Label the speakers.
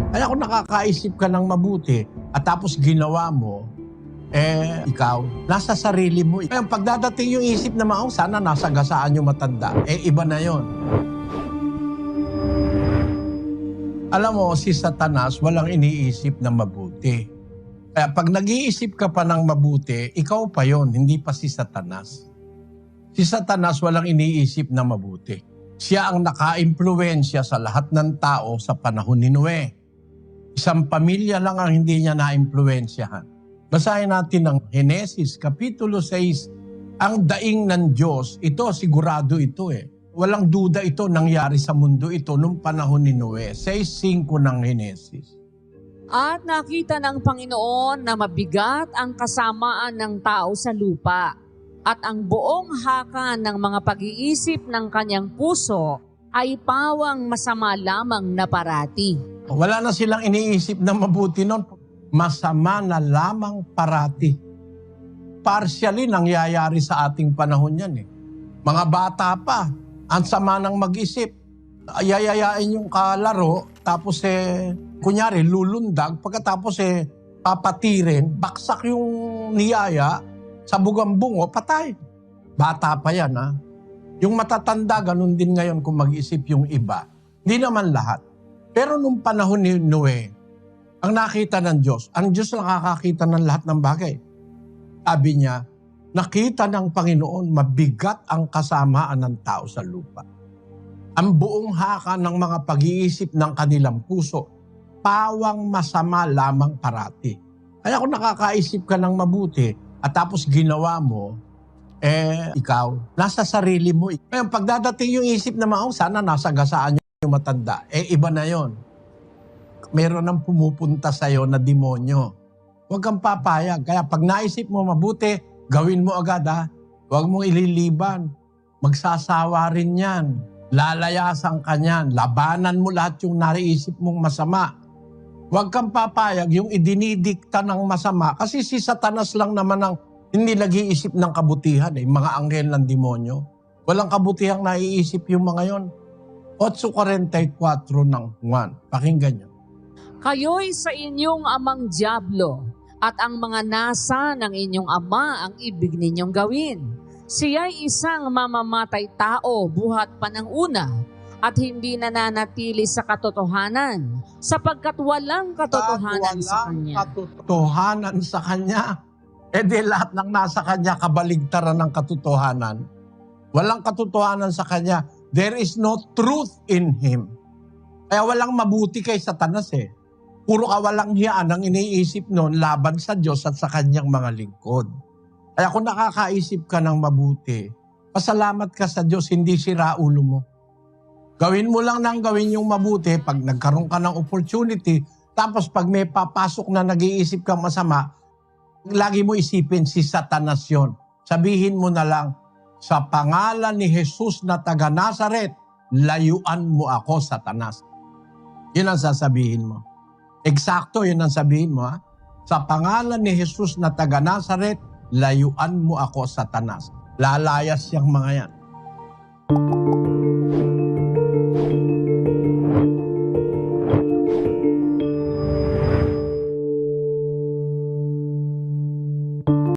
Speaker 1: Kaya kung nakakaisip ka ng mabuti at tapos ginawa mo, ikaw, nasa sarili mo. Kaya pagdadating yung isip na sana nasa gasaan yung matanda, iba na yon. Alam mo, si Satanas walang iniisip na mabuti. Kaya pag nag-iisip ka pa ng mabuti, ikaw pa yon, hindi pa si Satanas. Si Satanas walang iniisip na mabuti. Siya ang naka-impluwensya sa lahat ng tao sa panahon ni Noe. Isang pamilya lang ang hindi niya na-impluwensyahan. Basahin natin ang Henesis, Kapitulo 6. Ang daing ng Diyos, ito sigurado ito Walang duda ito nangyari sa mundo ito nung panahon ni Noe. 6:5 ng Henesis.
Speaker 2: At nakita ng Panginoon na mabigat ang kasamaan ng tao sa lupa at ang buong haka ng mga pag-iisip ng kanyang puso ay pawang masama lamang na parati.
Speaker 1: Wala na silang iniisip na mabuti noon. Masama na lamang parati. Partially nangyayari sa ating panahon yan Mga bata pa, ang sama ng mag-isip. Yayayain yung kalaro, tapos kunyari lulundag, pagkatapos papatirin, baksak yung niyaya, sa bugang-bungo, patay. Bata pa yan Yung matatanda, ganun din ngayon kung mag-isip yung iba. Hindi naman lahat. Pero nung panahon ni Noe, ang nakita ng Diyos, ang Diyos nakakakita ng lahat ng bagay. Sabi niya, nakita ng Panginoon mabigat ang kasamaan ng tao sa lupa. Ang buong haka ng mga pag-iisip ng kanilang puso, pawang masama lamang parati. Kaya kung nakakaisip ka ng mabuti at tapos ginawa mo, ikaw, nasa sarili mo. Ngayon, pagdadating yung isip na sana nasa gasaan yung matanda, iba na yon. Meron nang pumupunta sa'yo na demonyo. Huwag kang papayag. Kaya pag naisip mo mabuti, gawin mo agad Huwag mong ililiban. Magsasawa rin yan. Lalayasan ka niyan. Labanan mo lahat yung naiisip mong masama. Huwag kang papayag yung idinidikta ng masama. Kasi si Satanas lang naman ang hindi nag-iisip ng kabutihan mga anghel ng demonyo. Walang kabutihang naiisip yung mga yon. 8:44 ng Juan. Pakinggan nyo.
Speaker 2: Kayo'y sa inyong amang dyablo, at ang mga nasa ng inyong ama ang ibig ninyong gawin. Siya'y isang mamamatay tao buhat pa ng una, at hindi nananatili sa katotohanan, sapagkat walang katotohanan sa kanya.
Speaker 1: Katotohanan sa kanya. Di lahat ng nasa kanya kabaligtaran ng katotohanan. Walang katotohanan sa kanya. There is no truth in him. Kaya walang mabuti kay Satanas Puro kawalang hiyaan ang iniisip noon laban sa Diyos at sa kanyang mga lingkod. Kaya kung nakakaisip ka ng mabuti, pasalamat ka sa Diyos, hindi sira ulo mo. Gawin mo lang ng gawin yung mabuti pag nagkaroon ka ng opportunity, tapos pag may papasok na nag-iisip kang masama, lagi mo isipin si Satanas yun. Sabihin mo na lang, sa pangalan ni Jesus na taga Nazaret, layuan mo ako, Satanas. Yun ang sasabihin mo. Eksakto, yun ang sabihin mo. Sa pangalan ni Jesus na taga Nazaret, layuan mo ako, Satanas. Lalayas yung mga yan.